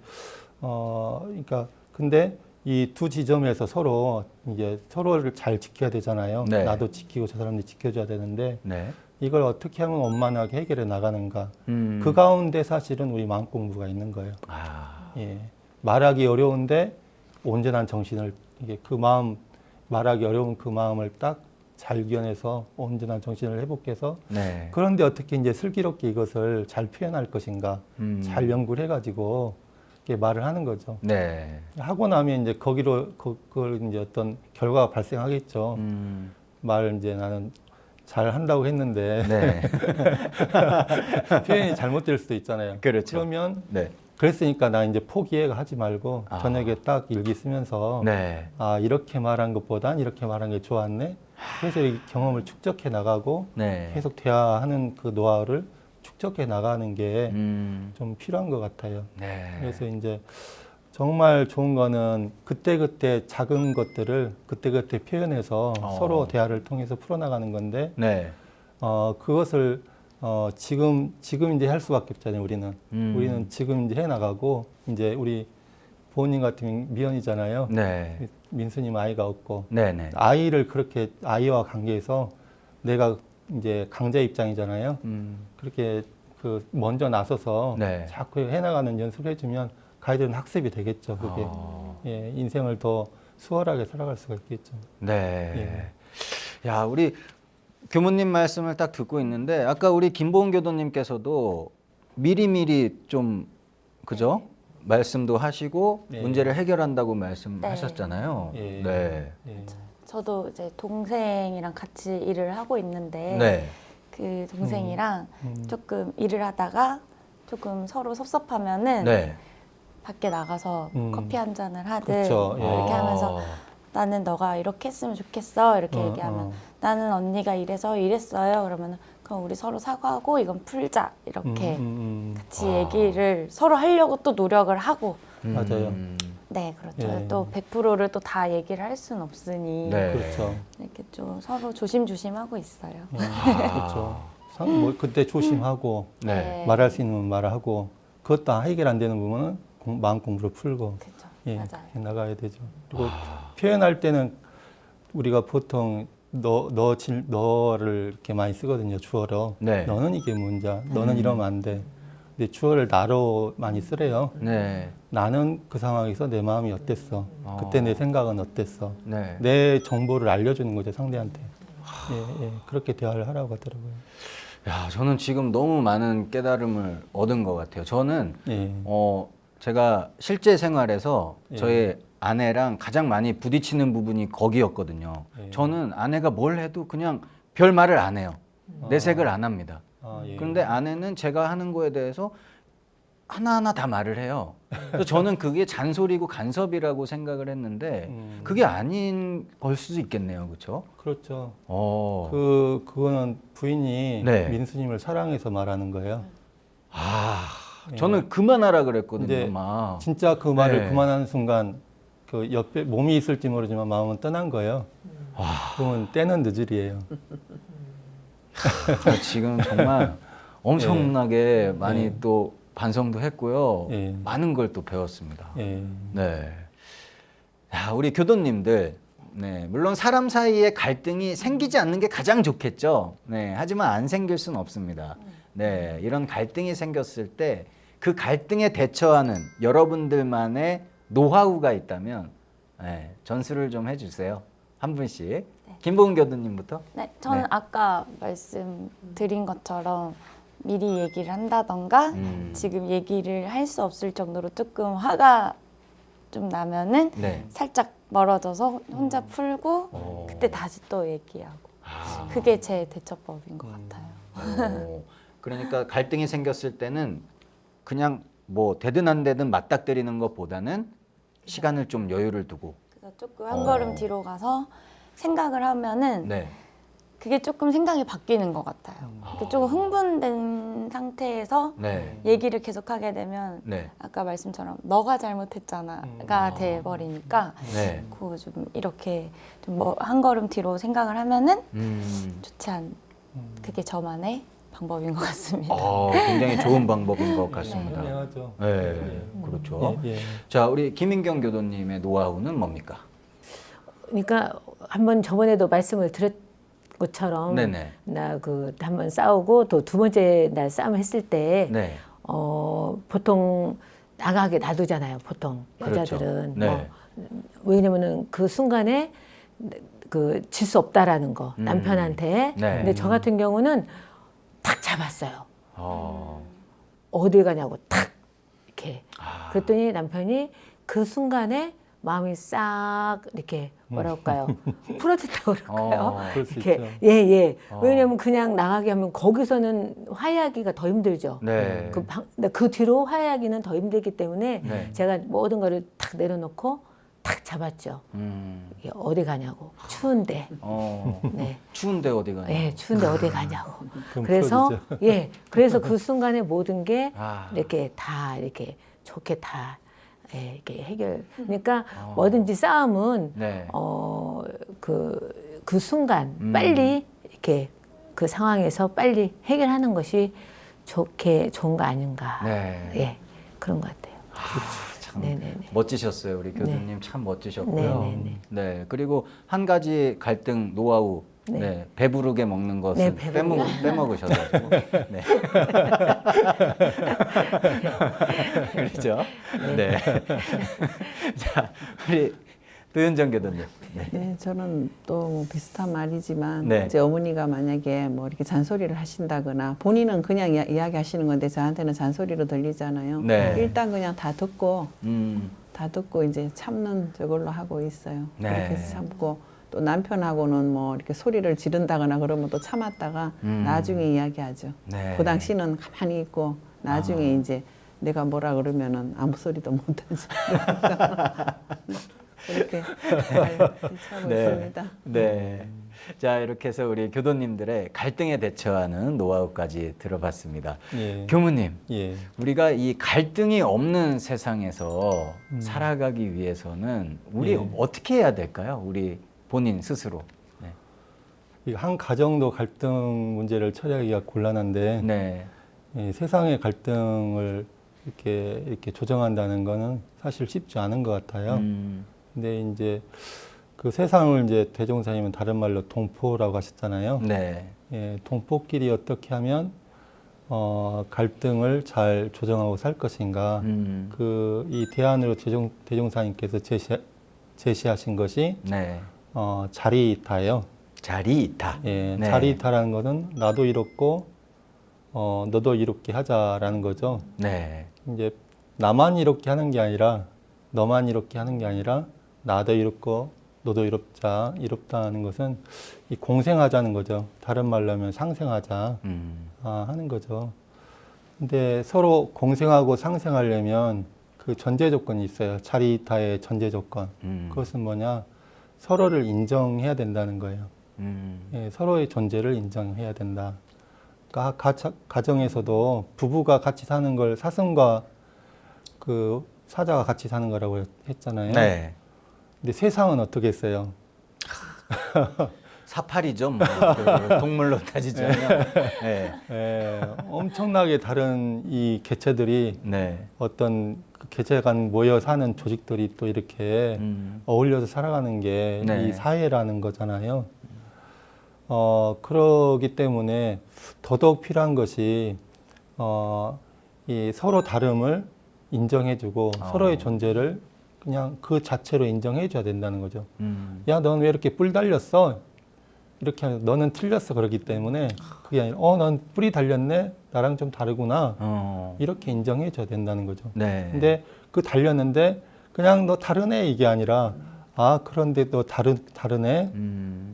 그러니까 근데 이 두 지점에서 서로 이제 서로를 잘 지켜야 되잖아요. 네. 나도 지키고 저 사람도 지켜줘야 되는데 네. 이걸 어떻게 하면 원만하게 해결해 나가는가. 그 가운데 사실은 우리 마음 공부가 있는 거예요. 아. 예. 말하기 어려운데 온전한 정신을 이게 그 마음 말하기 어려운 그 마음을 딱 잘 기원해서 온전한 정신을 회복해서 네. 그런데 어떻게 이제 슬기롭게 이것을 잘 표현할 것인가 잘 연구를 해가지고 이렇게 말을 하는 거죠. 네. 하고 나면 이제 거기로 그걸 이제 어떤 결과가 발생하겠죠. 말을 이제 나는 잘 한다고 했는데 네. 표현이 잘못될 수도 있잖아요. 그렇죠. 그러면 네. 그랬으니까 나 이제 포기해가 하지 말고 아. 저녁에 딱 일기 쓰면서 네. 아 이렇게 말한 것보단 이렇게 말한 게 좋았네. 그래서 이 경험을 축적해 나가고 네. 계속 대화하는 그 노하우를 축적해 나가는 게 좀 필요한 것 같아요. 네. 그래서 이제 정말 좋은 거는 그때그때 작은 것들을 그때그때 표현해서 서로 대화를 통해서 풀어나가는 건데 네. 그것을 지금 이제 할 수밖에 없잖아요. 우리는 지금 이제 해 나가고 이제 우리 부모님 같은 미혼이잖아요. 네. 민수님 아이가 없고 네네. 아이를 그렇게 아이와 관계에서 내가 이제 강자 입장이잖아요. 그렇게 그 먼저 나서서 네. 자꾸 해나가는 연습을 해주면 그 아이들은 학습이 되겠죠. 그게 예, 인생을 더 수월하게 살아갈 수가 있겠죠. 네. 야, 우리 교무님 말씀을 딱 듣고 있는데 아까 우리 김보은 교도님께서도 미리미리 좀 그죠? 말씀도 하시고 네. 문제를 해결한다고 말씀하셨잖아요. 예. 네. 예. 저도 이제 동생이랑 같이 일을 하고 있는데 네. 그 동생이랑 조금 일을 하다가 조금 서로 섭섭하면은 네. 밖에 나가서 커피 한 잔을 하든 그렇죠. 예. 이렇게 아. 하면서 나는 너가 이렇게 했으면 좋겠어 이렇게 얘기하면 나는 언니가 이래서 이랬어요 그러면 그럼 우리 서로 사과하고 이건 풀자 이렇게 같이 얘기를 서로 하려고 또 노력을 하고 맞아요. 네 그렇죠. 예. 또 100%를 또 다 얘기를 할 수는 없으니 네. 그렇죠. 이렇게 좀 서로 조심조심하고 있어요. 예. 그렇죠. 뭐 그때 조심하고 네. 말할 수 있는 말하고 그것도 해결 안 되는 부분은 마음 공부를 풀고 그렇죠. 예, 맞아요. 그렇게 나가야 되죠. 그리고 표현할 때는 우리가 보통 너를 이렇게 많이 쓰거든요. 주어로. 네. 너는 이게 문제야. 너는 이러면 안 돼. 근데 주어를 나로 많이 쓰래요. 네. 나는 그 상황에서 내 마음이 어땠어. 그때 내 생각은 어땠어. 네. 내 정보를 알려주는 거죠, 상대한테. 예, 예. 그렇게 대화를 하라고 하더라고요. 야, 저는 지금 너무 많은 깨달음을 얻은 것 같아요. 저는 예. 제가 실제 생활에서 예. 저의 아내랑 가장 많이 부딪히는 부분이 거기였거든요. 예. 저는 아내가 뭘 해도 그냥 별 말을 안 해요. 내색을 안 합니다. 예. 그런데 아내는 제가 하는 거에 대해서 하나하나 다 말을 해요. 그래서 저는 그게 잔소리고 간섭이라고 생각을 했는데 그게 아닌 걸 수도 있겠네요. 그렇죠? 그렇죠. 어. 그거는 부인이 네. 민수님을 사랑해서 말하는 거예요. 저는 그만하라 그랬거든요. 이제 막. 진짜 그 말을 네. 그만하는 순간 그 옆에 몸이 있을지 모르지만 마음은 떠난 거예요. 그러면 때는 늦으리예요. 지금 정말 엄청나게 많이 예. 또 반성도 했고요. 예. 많은 걸 또 배웠습니다. 예. 네. 자, 우리 교도님들. 네, 물론 사람 사이에 갈등이 생기지 않는 게 가장 좋겠죠. 네, 하지만 안 생길 수는 없습니다. 네, 이런 갈등이 생겼을 때 그 갈등에 대처하는 여러분들만의 노하우가 있다면 네, 전수를 좀 해주세요. 한 분씩. 김보은 교도님부터. 네, 저는 네. 아까 말씀드린 것처럼 미리 얘기를 한다던가 지금 얘기를 할 수 없을 정도로 조금 화가 좀 나면은 네. 살짝 멀어져서 혼자 풀고 오. 그때 다시 또 얘기하고 아. 그게 제 대처법인 것 같아요. 그러니까 갈등이 생겼을 때는 그냥 뭐 되든 안 되든 맞닥뜨리는 것보다는 시간을 좀 여유를 두고. 그래서 조금 한 걸음 뒤로 가서 생각을 하면은 네. 그게 조금 생각이 바뀌는 것 같아요. 그러니까 조금 흥분된 상태에서 네. 얘기를 계속하게 되면 네. 아까 말씀처럼 너가 잘못했잖아가 돼버리니까 네. 그거 좀 이렇게 좀 뭐 한 걸음 뒤로 생각을 하면은 좋지 않. 그게 저만의 방법인 것 같습니다. 굉장히 좋은 방법인 것 같습니다. 현명하죠. 네, 그렇죠. 예. 자, 우리 김인경 교도님의 노하우는 뭡니까? 그러니까 한번 저번에도 말씀을 드렸 것처럼 네네. 나 그 한번 싸우고 또 두 번째 날 싸움 했을 때 네. 보통 나가게 놔두잖아요. 보통 그렇죠. 여자들은 네. 왜냐면은 그 순간에 그 질 수 없다라는 거 남편한테. 네. 근데 저 같은 경우는 탁 잡았어요. 어. 어딜 가냐고 탁 이렇게. 아. 그랬더니 남편이 그 순간에 마음이 싹 이렇게 뭐랄까요 풀어졌다고 그럴까요? 그럴 수 이렇게 있죠. 예. 왜냐면 그냥 나가게 하면 거기서는 화해하기가 더 힘들죠. 네. 그 뒤로 화해하기는 더 힘들기 때문에 네. 제가 모든 거를 탁 내려놓고 탁 잡았죠. 이게 어디 가냐고 추운데. 네. 추운데 어디 가냐? 예, 추운데 어디 가냐고. 그럼 그래서 풀어지죠. 그래서 그 순간에 모든 게 아. 이렇게 다 이렇게 좋게 다 이렇게 해결. 그러니까 뭐든지 싸움은 네. 그 순간 빨리 이렇게 그 상황에서 빨리 해결하는 것이 좋은 거 아닌가. 네. 예, 그런 것 같아요. 참 네네네. 멋지셨어요. 우리 교수님 참 멋지셨고요. 네네네. 네. 그리고 한 가지 갈등 노하우. 네. 네. 배부르게 먹는 것은 네, 배부르게. 빼먹으셔가지고. 네. 그렇죠. 네. 자, 우리 도윤정 교도님. 네. 네, 저는 또 비슷한 말이지만 네. 제 어머니가 만약에 뭐 이렇게 잔소리를 하신다거나 본인은 그냥 이야기하시는 건데 저한테는 잔소리로 들리잖아요. 네. 일단 그냥 다 듣고 이제 참는 저걸로 하고 있어요. 네. 그렇게 해서 참고 또 남편하고는 뭐 이렇게 소리를 지른다거나 그러면 또 참았다가 나중에 이야기하죠. 네. 그 당시는 가만히 있고 나중에 이제 내가 뭐라 그러면은 아무 소리도 못하지. 그렇게 잘 참고 있습니다. 네. 자, 이렇게 해서 우리 교도님들의 갈등에 대처하는 노하우까지 들어봤습니다. 예. 교무님, 예. 우리가 이 갈등이 없는 세상에서 살아가기 위해서는 우리 예. 어떻게 해야 될까요? 우리 본인 스스로. 네. 이 한 가정도 갈등 문제를 처리하기가 곤란한데 네. 이 세상의 갈등을 이렇게 조정한다는 거는 사실 쉽지 않은 것 같아요. 근데 이제 그 세상을 이제 대종사님은 다른 말로 동포라고 하셨잖아요. 네. 예, 동포끼리 어떻게 하면 갈등을 잘 조정하고 살 것인가. 그 이 대안으로 대종사님께서 제시하신 것이 네. 자리이타예요. 자리이타. 예, 네. 자리이타라는 것은 나도 이롭고 너도 이롭게 하자라는 거죠. 네. 이제 나만 이롭게 하는 게 아니라 너만 이롭게 하는 게 아니라 나도 이롭고 너도 이롭다는 것은 이 공생하자는 거죠. 다른 말로 하면 상생하자 하는 거죠. 근데 서로 공생하고 상생하려면 그 전제 조건이 있어요. 자리이타의 전제 조건. 그것은 뭐냐? 서로를 인정해야 된다는 거예요. 예, 서로의 존재를 인정해야 된다. 그러니까 가정에서도 부부가 같이 사는 걸 사슴과 그 사자가 같이 사는 거라고 했잖아요. 네. 근데 세상은 어떻게 했어요? 사파리죠. 뭐. 그 동물로 따지자면. 네. 예, 엄청나게 다른 이 개체들이 네. 어떤 그 개체 간 모여 사는 조직들이 또 이렇게 어울려서 살아가는 게 이 네. 사회라는 거잖아요. 그러기 때문에 더더욱 필요한 것이 이 서로 다름을 인정해주고 서로의 존재를 그냥 그 자체로 인정해줘야 된다는 거죠. 야, 넌 왜 이렇게 뿔 달렸어? 이렇게 하면 너는 틀렸어. 그러기 때문에 그게 아니라 넌 뿔이 달렸네? 나랑 좀 다르구나. 이렇게 인정해줘야 된다는 거죠. 네. 근데 그 달렸는데 그냥 너 다르네 이게 아니라 그런데 너 다르네?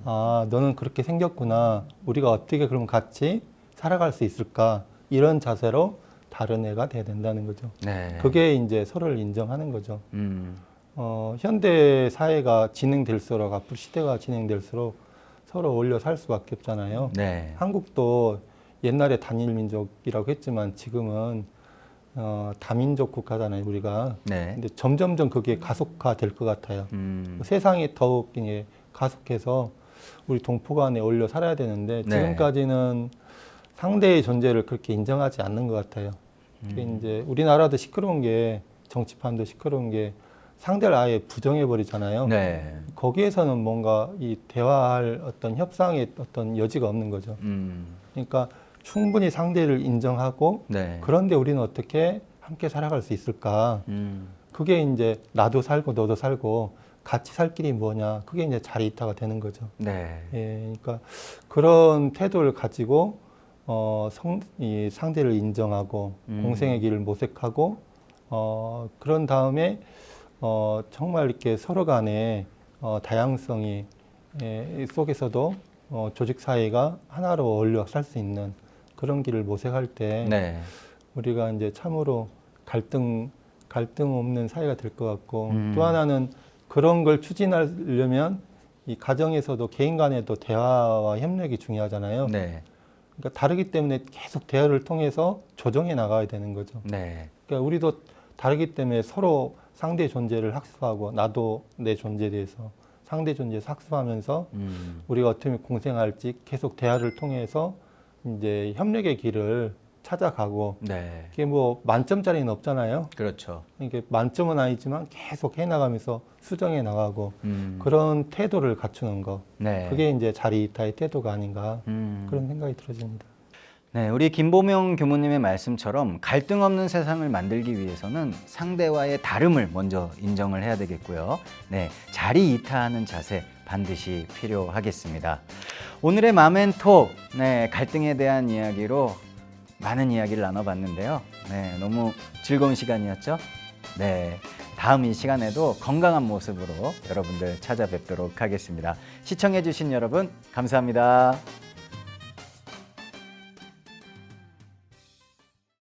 너는 그렇게 생겼구나. 우리가 어떻게 그럼 같이 살아갈 수 있을까? 이런 자세로 다른 애가 돼야 된다는 거죠. 네. 그게 이제 서로를 인정하는 거죠. 현대 사회가 진행될수록 앞으로 시대가 진행될수록 서로 어울려 살 수밖에 없잖아요. 네. 한국도 옛날에 단일 민족이라고 했지만 지금은 다민족 국가잖아요, 우리가. 네. 근데 점점점 그게 가속화될 것 같아요. 세상이 더욱 이제 가속해서 우리 동포가 안에 어울려 살아야 되는데 네. 지금까지는 상대의 존재를 그렇게 인정하지 않는 것 같아요. 그게 이제 우리나라도 시끄러운 게 정치판도 시끄러운 게 상대를 아예 부정해 버리잖아요. 네. 거기에서는 뭔가 이 대화할 어떤 협상의 어떤 여지가 없는 거죠. 그러니까 충분히 상대를 인정하고 네. 그런데 우리는 어떻게 함께 살아갈 수 있을까? 그게 이제 나도 살고 너도 살고 같이 살 길이 뭐냐? 그게 이제 자리이타가 되는 거죠. 네. 예, 그러니까 그런 태도를 가지고 이 상대를 인정하고 공생의 길을 모색하고 그런 다음에 정말 이렇게 서로 간에 다양성이 속에서도 조직 사회가 하나로 어울려 살 수 있는 그런 길을 모색할 때 네. 우리가 이제 참으로 갈등 없는 사회가 될 것 같고 또 하나는 그런 걸 추진하려면 이 가정에서도 개인 간에도 대화와 협력이 중요하잖아요. 네. 그러니까 다르기 때문에 계속 대화를 통해서 조정해 나가야 되는 거죠. 네. 그러니까 우리도 다르기 때문에 서로 상대 존재를 학습하고 나도 내 존재에 대해서 상대 존재에서 학습하면서 우리가 어떻게 공생할지 계속 대화를 통해서 이제 협력의 길을 찾아가고 네. 이게 뭐 만점짜리는 없잖아요. 그렇죠. 이게 만점은 아니지만 계속 해나가면서 수정해 나가고 그런 태도를 갖추는 거. 네. 그게 이제 자리이타의 태도가 아닌가 음. 그런 생각이 들어집니다. 네, 우리 김보명 교무님의 말씀처럼 갈등 없는 세상을 만들기 위해서는 상대와의 다름을 먼저 인정을 해야 되겠고요. 네, 자리이타하는 자세 반드시 필요하겠습니다. 오늘의 마멘톡, 네, 갈등에 대한 이야기로 많은 이야기를 나눠봤는데요. 네, 너무 즐거운 시간이었죠? 네, 다음 이 시간에도 건강한 모습으로 여러분들 찾아뵙도록 하겠습니다. 시청해주신 여러분, 감사합니다.